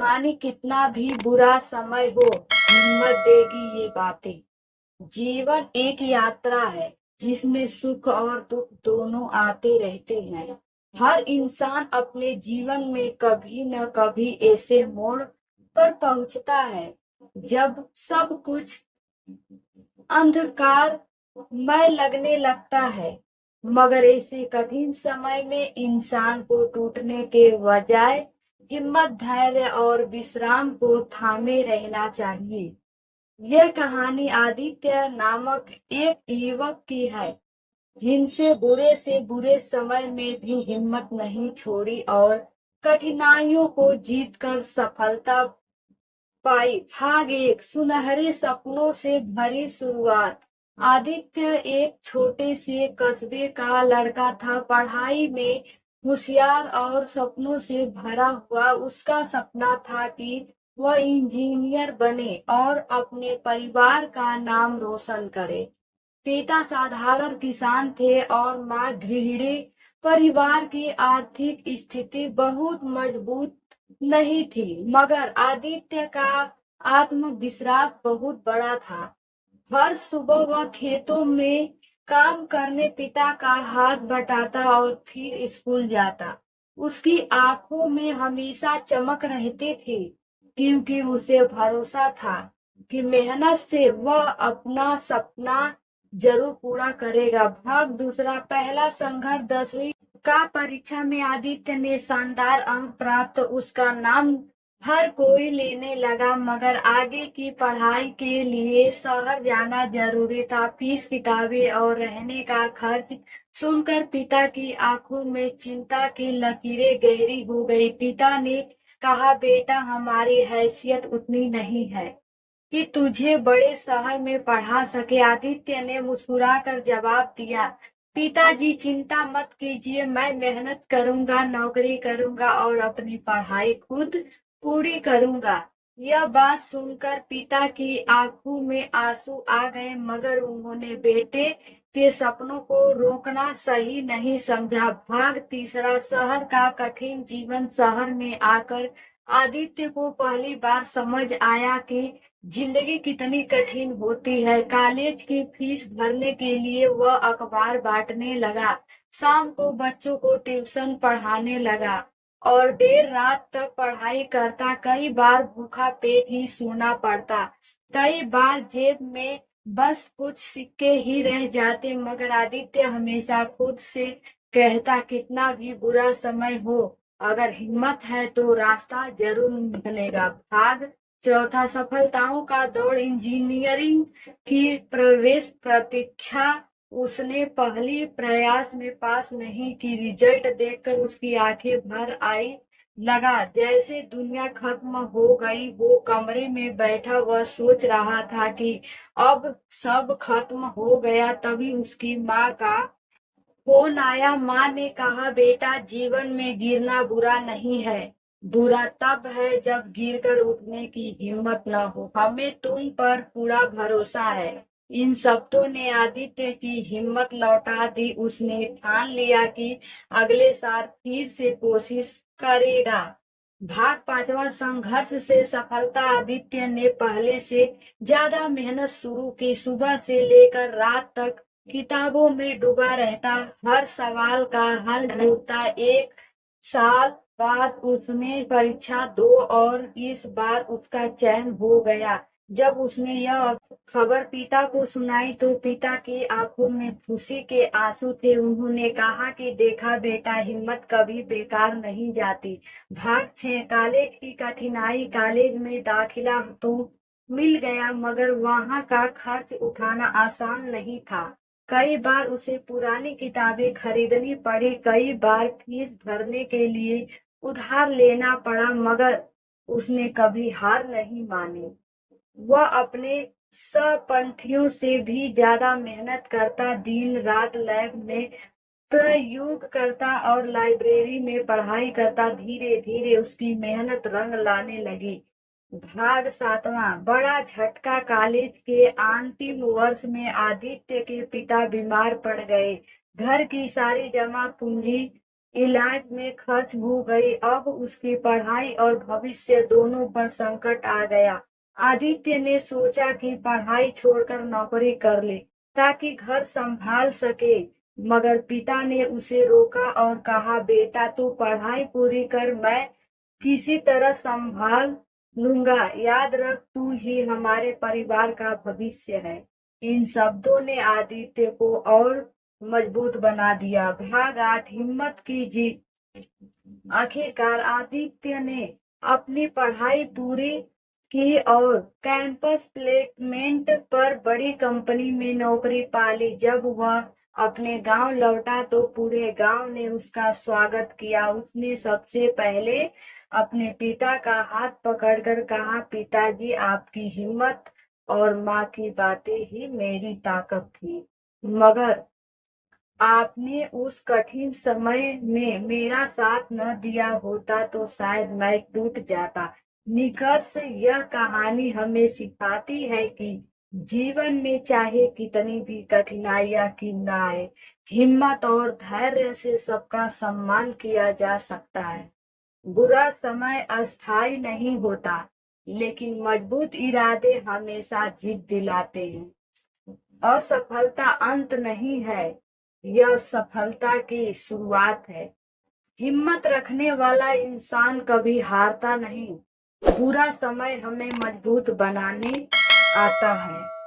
कहानी कितना भी बुरा समय हो, हिम्मत देगी ये बातें। जीवन एक यात्रा है जिसमें सुख और दुख दोनों आते रहते हैं। हर इंसान अपने जीवन में कभी न कभी ऐसे मोड़ पर पहुंचता है जब सब कुछ अंधकारमय लगने लगता है। मगर ऐसे कठिन समय में इंसान को टूटने के बजाय हिम्मत, धैर्य और विश्राम को थामे रहना चाहिए। यह कहानी आदित्य नामक एक युवक की है जिनसे बुरे से बुरे समय में भी हिम्मत नहीं छोड़ी और कठिनाइयों को जीतकर सफलता पाई। भाग एक, सुनहरे सपनों से भरी शुरुआत। आदित्य एक छोटे से कस्बे का लड़का था, पढ़ाई में होशियार और सपनों से भरा हुआ। उसका सपना था कि वह इंजीनियर बने और अपने परिवार का नाम रोशन करे। पिता साधारण किसान थे और माँ गृहिणी। परिवार की आर्थिक स्थिति बहुत मजबूत नहीं थी, मगर आदित्य का आत्मविश्वास बहुत बड़ा था। हर सुबह वह खेतों में काम करने पिता का हाथ बटाता और फिर स्कूल जाता। उसकी आंखों में हमेशा चमक रहती थी, क्योंकि उसे भरोसा था कि मेहनत से वह अपना सपना जरूर पूरा करेगा। भाग दूसरा, पहला संघर्ष। 10वीं का परीक्षा में आदित्य ने शानदार अंक प्राप्त। उसका नाम हर कोई लेने लगा, मगर आगे की पढ़ाई के लिए शहर जाना जरूरी था। फीस, किताबें और रहने का खर्च सुनकर पिता की आंखों में चिंता की लकीरें गहरी हो गई। पिता ने कहा, बेटा, हमारी हैसियत उतनी नहीं है कि तुझे बड़े शहर में पढ़ा सके। आदित्य ने मुस्कुराकर जवाब दिया, पिताजी, चिंता मत कीजिए, मैं मेहनत करूंगा, नौकरी करूंगा और अपनी पढ़ाई खुद पूरी करूंगा। यह बात सुनकर पिता की आंखों में आंसू आ गए, मगर उन्होंने बेटे के सपनों को रोकना सही नहीं समझा। भाग तीसरा, शहर का कठिन जीवन। शहर में आकर आदित्य को पहली बार समझ आया कि जिंदगी कितनी कठिन होती है। कॉलेज की फीस भरने के लिए वह अखबार बांटने लगा, शाम को बच्चों को ट्यूशन पढ़ाने लगा और देर रात तक पढ़ाई करता। कई बार भूखा पेट ही सोना पड़ता, कई बार जेब में बस कुछ सिक्के ही रह जाते, मगर आदित्य हमेशा खुद से कहता, कितना भी बुरा समय हो, अगर हिम्मत है तो रास्ता जरूर निकलेगा। भाग चौथा, सफलताओं का दौड़। इंजीनियरिंग की प्रवेश परीक्षा उसने पहली प्रयास में पास नहीं की। रिजल्ट देखकर उसकी आंखें भर आई। लगा जैसे दुनिया खत्म हो गई। वो कमरे में बैठा वह सोच रहा था कि अब सब खत्म हो गया। तभी उसकी माँ का फोन आया। माँ ने कहा, बेटा, जीवन में गिरना बुरा नहीं है, बुरा तब है जब गिरकर उठने की हिम्मत न हो। हमें तुम पर पूरा भरोसा है। इन शब्दों ने आदित्य की हिम्मत लौटा दी। उसने ठान लिया कि अगले साल फिर से कोशिश करेगा। भाग पांचवा, संघर्ष से सफलता। आदित्य ने पहले से ज्यादा मेहनत शुरू की। सुबह से लेकर रात तक किताबों में डूबा रहता, हर सवाल का हल ढूंढता। एक साल बाद उसने परीक्षा दो और इस बार उसका चयन हो गया। जब उसने यह खबर पिता को सुनाई तो पिता की आंखों में खुशी के आंसू थे। उन्होंने कहा कि देखा बेटा, हिम्मत कभी बेकार नहीं जाती। भाग 6, कॉलेज की कठिनाई। कॉलेज में दाखिला तो मिल गया, मगर वहां का खर्च उठाना आसान नहीं था। कई बार उसे पुरानी किताबें खरीदनी पड़ी, कई बार फीस भरने के लिए उधार लेना पड़ा, मगर उसने कभी हार नहीं मानी। वह अपने सहपाठियों से भी ज्यादा मेहनत करता, दिन रात लैब में प्रयोग करता और लाइब्रेरी में पढ़ाई करता। धीरे धीरे उसकी मेहनत रंग लाने लगी। भाग सातवां, बड़ा झटका। कॉलेज के अंतिम वर्ष में आदित्य के पिता बीमार पड़ गए। घर की सारी जमा पूंजी इलाज में खर्च हो गई। अब उसकी पढ़ाई और भविष्य दोनों पर संकट आ गया। आदित्य ने सोचा कि पढ़ाई छोड़कर नौकरी कर ले ताकि घर संभाल सके, मगर पिता ने उसे रोका और कहा, बेटा तू पढ़ाई पूरी कर, मैं किसी तरह संभाल लूंगा। याद रख, तू ही हमारे परिवार का भविष्य है। इन शब्दों ने आदित्य को और मजबूत बना दिया। भाग 8, हिम्मत की जीत। आखिरकार आदित्य ने अपनी पढ़ाई पूरी की और कैंपस प्लेसमेंट पर बड़ी कंपनी में नौकरी पा ली। जब वह अपने गांव लौटा तो पूरे गांव ने उसका स्वागत किया। उसने सबसे पहले अपने पिता का हाथ पकड़कर कहा, पिताजी आपकी हिम्मत और माँ की बातें ही मेरी ताकत थी, मगर आपने उस कठिन समय में मेरा साथ न दिया होता तो शायद मैं टूट जाता। निष्कर्ष, यह कहानी हमें सिखाती है कि जीवन में चाहे कितनी भी कठिनाइयां क्यों न आए, हिम्मत और धैर्य से सबका सम्मान किया जा सकता है। बुरा समय अस्थायी नहीं होता, लेकिन मजबूत इरादे हमेशा जीत दिलाते हैं। असफलता अंत नहीं है, यह सफलता की शुरुआत है। हिम्मत रखने वाला इंसान कभी हारता नहीं। बुरा समय हमें मजबूत बनाने आता है।